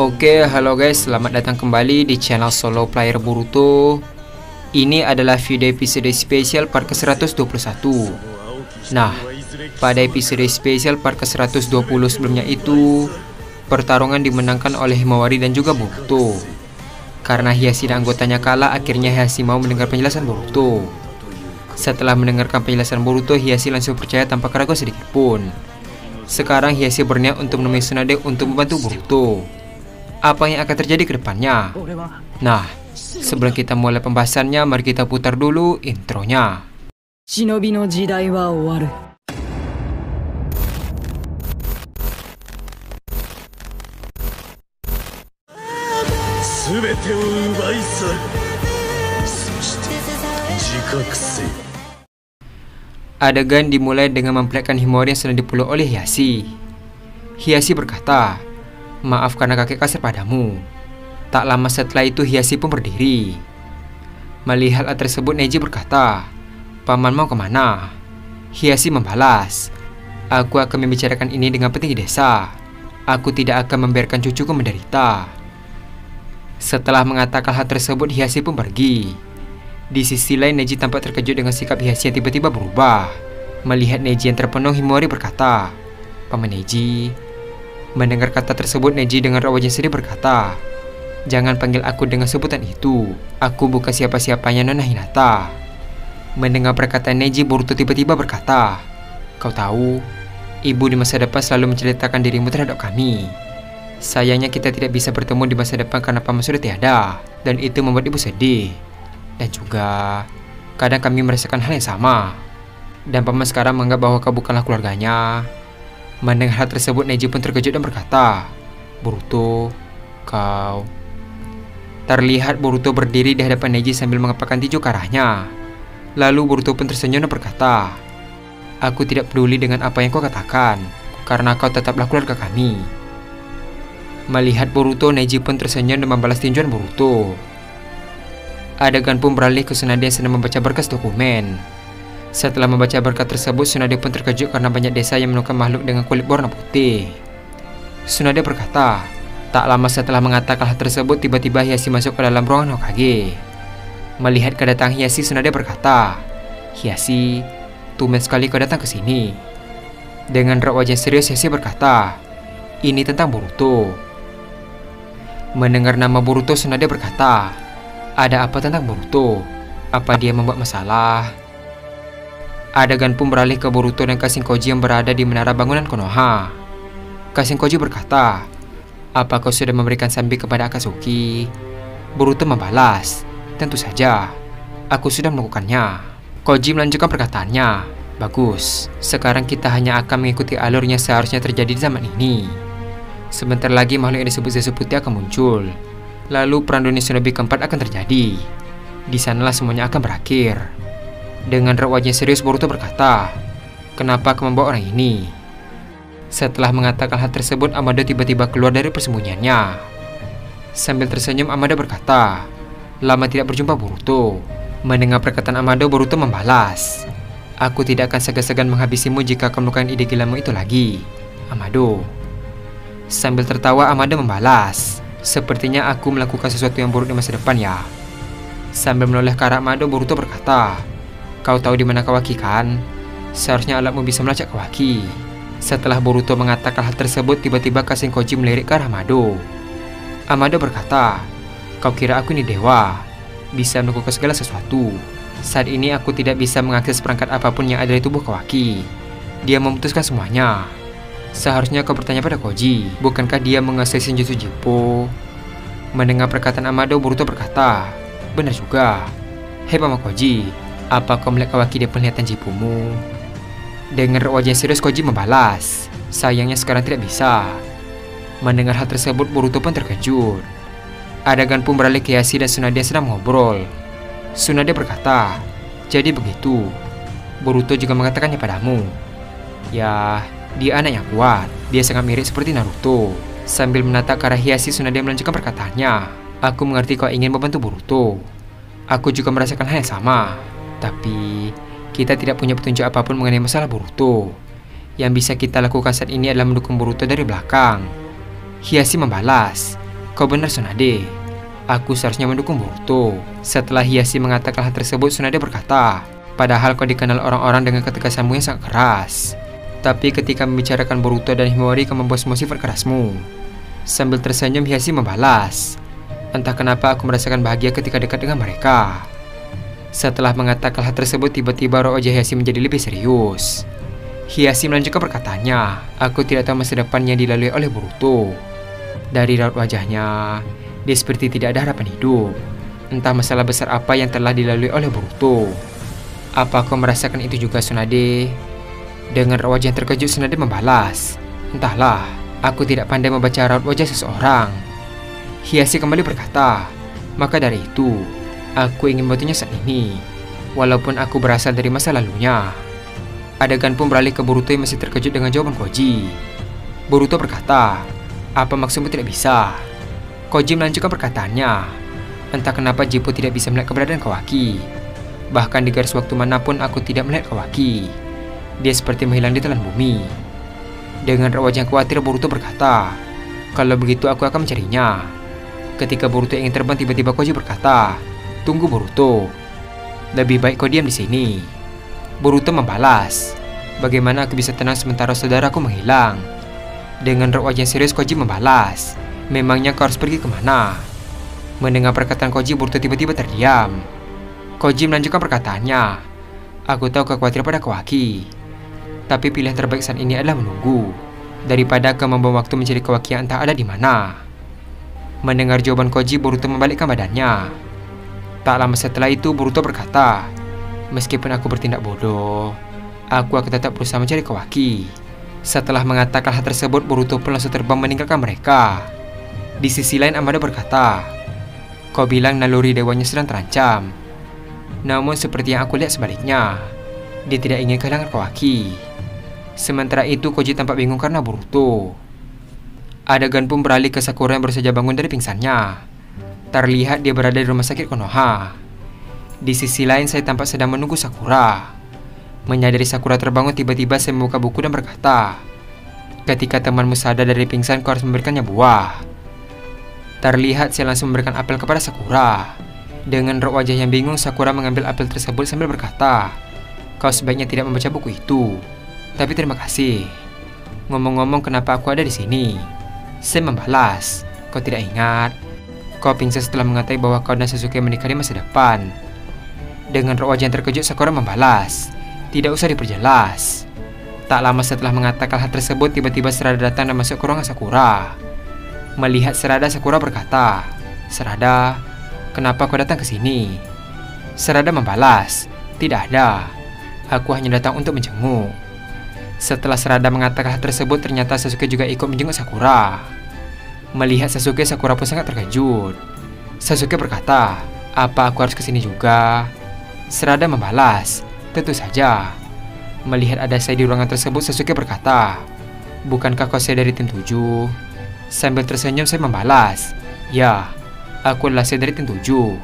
Oke, halo guys, selamat datang kembali di channel Solo Player Boruto. Ini adalah video episode spesial part ke-121. Nah, pada episode spesial part ke-120 sebelumnya itu, pertarungan dimenangkan oleh Himawari dan juga Boruto. Karena Hiashi dan anggotanya kalah, akhirnya Hiashi mau mendengar penjelasan Boruto. Setelah mendengarkan penjelasan Boruto, Hiashi langsung percaya tanpa keraguan sedikit pun. Sekarang Hiashi berniat untuk menemui Tsunade untuk membantu Boruto. Apa yang akan terjadi ke depannya? Nah, sebelum kita mulai pembahasannya, mari kita putar dulu intronya. Shinobi no jidai wa owaru. Adegan dimulai dengan memperlihatkan Himawari yang sedang dipeluk oleh Hiashi. Hiashi berkata, "Maaf karena kakek kasar padamu." Tak lama setelah itu Hiashi pun berdiri. Melihat hal tersebut, Neji berkata, "Paman mau kemana?" Hiashi membalas, "Aku akan membicarakan ini dengan petinggi desa. Aku tidak akan membiarkan cucuku menderita." Setelah mengatakan hal tersebut, Hiashi pun pergi. Di sisi lain, Neji tampak terkejut dengan sikap Hiashi yang tiba-tiba berubah. Melihat Neji yang terpenuh, Himawari berkata, "Paman Neji." Mendengar kata tersebut, Neji dengan wajah sedih berkata, "Jangan panggil aku dengan sebutan itu. Aku bukan siapa-siapanya Nona Hinata." Mendengar perkataan Neji, Boruto tiba-tiba berkata, "Kau tahu, ibu di masa depan selalu menceritakan dirimu terhadap kami. Sayangnya kita tidak bisa bertemu di masa depan karena paman sudah tiada, dan itu membuat ibu sedih. Dan juga, kadang kami merasakan hal yang sama. Dan paman sekarang menganggap bahwa kau bukanlah keluarganya." Mendengar hal tersebut, Neji pun terkejut dan berkata, "Boruto, kau..." Terlihat Boruto berdiri di hadapan Neji sambil mengepakkan tinju ke arahnya. Lalu Boruto pun tersenyum dan berkata, "Aku tidak peduli dengan apa yang kau katakan, karena kau tetaplah keluarga kami." Melihat Boruto, Neji pun tersenyum dan membalas tinjuan Boruto. Adegan pun beralih ke Tsunade yang sedang membaca berkas dokumen. Setelah membaca berkas tersebut, Tsunade pun terkejut karena banyak desa yang menemukan makhluk dengan kulit berwarna putih. Tsunade berkata, tak lama setelah mengatakan hal tersebut, tiba-tiba Hiashi masuk ke dalam ruangan Hokage. Melihat kedatangan Hiashi, Tsunade berkata, "Hiashi, tumben sekali kau datang ke sini." Dengan raut wajah serius, Hiashi berkata, "Ini tentang Boruto." Mendengar nama Boruto, Tsunade berkata, "Ada apa tentang Boruto? Apa dia membuat masalah?" Adegan pun beralih ke Boruto dan Kashinkoji yang berada di menara bangunan Konoha. Kashinkoji berkata, "Apa kau sudah memberikan sambi kepada Akatsuki?" Boruto membalas, "Tentu saja, aku sudah melakukannya." Koji melanjutkan perkataannya, "Bagus, sekarang kita hanya akan mengikuti alur yang seharusnya terjadi di zaman ini. Sebentar lagi makhluk yang disebut Zetsu Putih akan muncul. Lalu perang dunia shinobi keempat akan terjadi. Di sanalah semuanya akan berakhir." Dengan raut wajah serius, Boruto berkata, "Kenapa kau membawa orang ini?" Setelah mengatakan hal tersebut, Amado tiba-tiba keluar dari persembunyiannya. Sambil tersenyum, Amado berkata, "Lama tidak berjumpa Boruto." Mendengar perkataan Amado, Boruto membalas, "Aku tidak akan segan-segan menghabisimu jika kau melakukan ide gilamu itu lagi, Amado." Sambil tertawa, Amado membalas, "Sepertinya aku melakukan sesuatu yang buruk di masa depan ya." Sambil menoleh ke arah Amado, Boruto berkata, "Kau tahu di mana Kawaki kan? Seharusnya alatmu bisa melacak Kawaki." Setelah Boruto mengatakan hal tersebut, tiba-tiba Kashinkoji melirik ke arah Amado. Amado berkata, "Kau kira aku ini dewa, bisa melakukan segala sesuatu. Saat ini aku tidak bisa mengakses perangkat apapun yang ada di tubuh Kawaki. Dia memutuskan semuanya. Seharusnya kau bertanya pada Koji, bukankah dia menguasai Senjutsu Jippo?" Mendengar perkataan Amado, Boruto berkata, "Benar juga. Hei Paman Koji, apa kau melihat Kawaki di penglihatan Jippomu?" Dengan wajah serius, Koji membalas, "Sayangnya sekarang tidak bisa." Mendengar hal tersebut, Boruto pun terkejut. Adegan pun beralih ke Hiashi dan Tsunade yang sedang mengobrol. Tsunade berkata, "Jadi begitu, Boruto juga mengatakannya padamu." "Ya, dia anak yang kuat. Dia sangat mirip seperti Naruto." Sambil menatap ke arah Hiashi, Tsunade melanjutkan perkataannya, "Aku mengerti kau ingin membantu Boruto. Aku juga merasakan hal yang sama. Tapi, kita tidak punya petunjuk apapun mengenai masalah Boruto. Yang bisa kita lakukan saat ini adalah mendukung Boruto dari belakang." Hiashi membalas, "Kau benar Tsunade. Aku seharusnya mendukung Boruto." Setelah Hiashi mengatakan hal tersebut, Tsunade berkata, "Padahal kau dikenal orang-orang dengan ketegasanmu yang sangat keras. Tapi ketika membicarakan Boruto dan Himawari, kau membawa semua sifat kerasmu." Sambil tersenyum, Hiashi membalas, "Entah kenapa aku merasakan bahagia ketika dekat dengan mereka." Setelah mengatakan hal tersebut, tiba-tiba raut wajah Hiashi menjadi lebih serius. Hiashi melanjutkan perkataannya, "Aku tidak tahu masa depan yang dilalui oleh Boruto. Dari raut wajahnya, dia seperti tidak ada harapan hidup. Entah masalah besar apa yang telah dilalui oleh Boruto. Apa kau merasakan itu juga, Tsunade?" Dengan raut wajah yang terkejut, Tsunade membalas, "Entahlah, aku tidak pandai membaca raut wajah seseorang." Hiashi kembali berkata, "Maka dari itu, aku ingin membantunya saat ini, walaupun aku berasal dari masa lalunya." Adegan pun beralih ke Boruto yang masih terkejut dengan jawaban Koji. Boruto berkata, "Apa maksudmu tidak bisa?" Koji melanjutkan perkataannya, "Entah kenapa Jippo tidak bisa melihat keberadaan Kawaki. Bahkan di garis waktu manapun aku tidak melihat Kawaki. Dia seperti menghilang di telan bumi." Dengan wajah yang khawatir, Boruto berkata, "Kalau begitu aku akan mencarinya." Ketika Boruto ingin terbang, tiba-tiba Koji berkata, "Tunggu Boruto. Lebih baik kau diam di sini." Boruto membalas, "Bagaimana aku bisa tenang sementara saudaraku menghilang?" Dengan raut wajah serius, Koji membalas, "Memangnya kau harus pergi kemana?" Mendengar perkataan Koji, Boruto tiba-tiba terdiam. Koji melanjutkan perkataannya, "Aku tahu kau khawatir pada Kawaki. Tapi pilihan terbaik saat ini adalah menunggu, daripada kau membawa waktu mencari Kawaki yang entah ada di mana." Mendengar jawaban Koji, Boruto membalikkan badannya. Tak lama setelah itu, Boruto berkata, "Meskipun aku bertindak bodoh, aku akan tetap berusaha mencari Kawaki." Setelah mengatakan hal tersebut, Boruto pun langsung terbang meninggalkan mereka. Di sisi lain, Amada berkata, "Kau bilang naluri dewanya sedang terancam. Namun seperti yang aku lihat sebaliknya, dia tidak ingin kehilangan Kawaki." Sementara itu, Koji tampak bingung karena Boruto. Adegan pun beralih ke Sakura yang baru saja bangun dari pingsannya. Terlihat dia berada di rumah sakit Konoha. Di sisi lain, saya tampak sedang menunggu Sakura. Menyadari Sakura terbangun, tiba-tiba saya membuka buku dan berkata, "Ketika temanmu sadar dari pingsan, kau harus memberikannya buah." Terlihat saya langsung memberikan apel kepada Sakura. Dengan raut wajah yang bingung, Sakura mengambil apel tersebut sambil berkata, "Kau sebaiknya tidak membaca buku itu. Tapi terima kasih. Ngomong-ngomong, kenapa aku ada di sini?" Saya membalas, "Kau tidak ingat? Kau pingsan setelah mengetahui bahwa kau dan Sasuke menikah di masa depan." Dengan raut wajah yang terkejut, Sakura membalas, "Tidak usah diperjelas." Tak lama setelah mengatakan hal tersebut, tiba-tiba Sarada datang dan masuk ke ruangan Sakura. Melihat Sarada, Sakura berkata, "Sarada, kenapa kau datang ke sini?" Sarada membalas, "Tidak ada. Aku hanya datang untuk menjenguk." Setelah Sarada mengatakan hal tersebut, ternyata Sasuke juga ikut menjenguk Sakura. Melihat Sasuke, Sakura pun sangat terkejut. Sasuke berkata, "Apa aku harus kesini juga?" Sarada membalas, "Tentu saja." Melihat ada saya di ruangan tersebut, Sasuke berkata, "Bukankah kau saya dari tim 7? Sambil tersenyum, saya membalas, "Ya, aku adalah saya dari tim 7.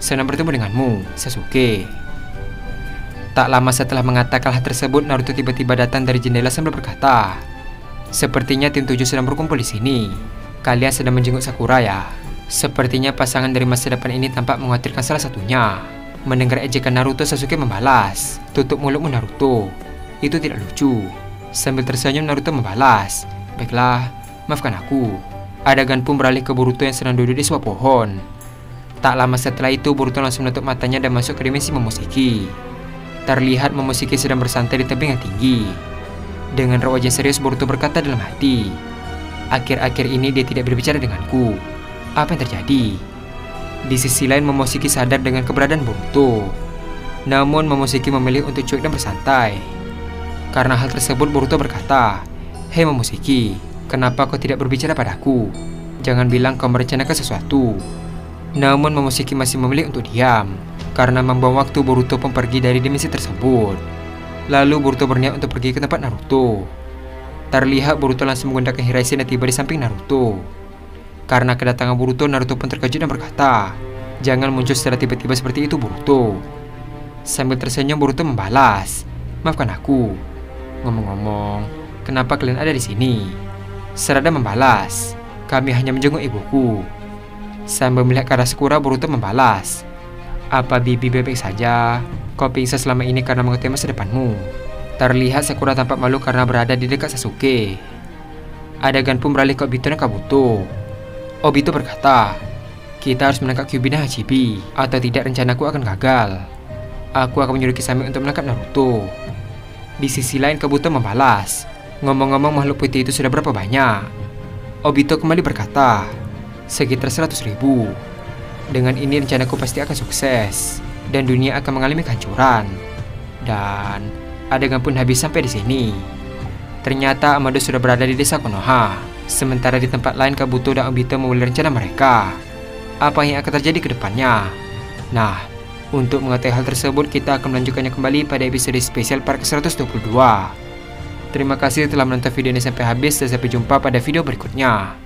Senang bertemu denganmu, Sasuke." Tak lama setelah mengatakan hal tersebut, Naruto tiba-tiba datang dari jendela sambil berkata, "Sepertinya tim 7 sedang berkumpul di sini. Kalian sedang menjenguk Sakura ya? Sepertinya pasangan dari masa depan ini tampak mengkhawatirkan salah satunya." Mendengar ejekan Naruto, Sasuke membalas, "Tutup mulutmu Naruto. Itu tidak lucu." Sambil tersenyum, Naruto membalas, "Baiklah, maafkan aku." Adegan pun beralih ke Boruto yang sedang duduk di sebuah pohon. Tak lama setelah itu, Boruto langsung menutup matanya dan masuk ke dimensi Momoshiki. Terlihat Momoshiki sedang bersantai di tebing yang tinggi. Dengan raut wajah serius, Boruto berkata dalam hati, "Akhir-akhir ini dia tidak berbicara denganku. Apa yang terjadi?" Di sisi lain, Momoshiki sadar dengan keberadaan Boruto. Namun Momoshiki memilih untuk cuek dan bersantai. Karena hal tersebut, Boruto berkata, "Hei Momoshiki, kenapa kau tidak berbicara padaku? Jangan bilang kau merencanakan sesuatu." Namun Momoshiki masih memilih untuk diam. Karena membuang waktu, Boruto pun pergi dari dimensi tersebut. Lalu Boruto berniat untuk pergi ke tempat Naruto. Terlihat Boruto langsung menggunakan Hiraisen dan tiba di samping Naruto. Karena kedatangan Boruto, Naruto pun terkejut dan berkata, "Jangan muncul secara tiba-tiba seperti itu, Boruto." Sambil tersenyum, Boruto membalas, "Maafkan aku. Ngomong-ngomong, kenapa kalian ada di sini?" Sarada membalas, Kami hanya menjenguk ibuku. Sambil melihat ke arah Sakura, Boruto membalas, "Apa bibi baik saja? Kau pingsan selama ini karena mengetahui masa depanmu." Terlihat Sakura tampak malu karena berada di dekat Sasuke. Adegan pun beralih ke Obito dan Kabuto. Obito berkata, "Kita harus menangkap Kyuubi dan Hachibi, atau tidak rencanaku akan gagal. Aku akan menyuruh Kisame untuk menangkap Naruto." Di sisi lain Kabuto membalas, "Ngomong-ngomong, makhluk putih itu sudah berapa banyak?" Obito kembali berkata, "Sekitar 100.000. Dengan ini rencanaku pasti akan sukses, dan dunia akan mengalami kehancuran." Dan adegan pun habis sampai di sini. Ternyata Amado sudah berada di desa Konoha. Sementara di tempat lain Kabuto dan Obito memulai rencana mereka. Apa yang akan terjadi ke depannya? Nah, untuk mengetahui hal tersebut kita akan melanjutkannya kembali pada episode spesial part ke-122. Terima kasih telah menonton video ini sampai habis dan sampai jumpa pada video berikutnya.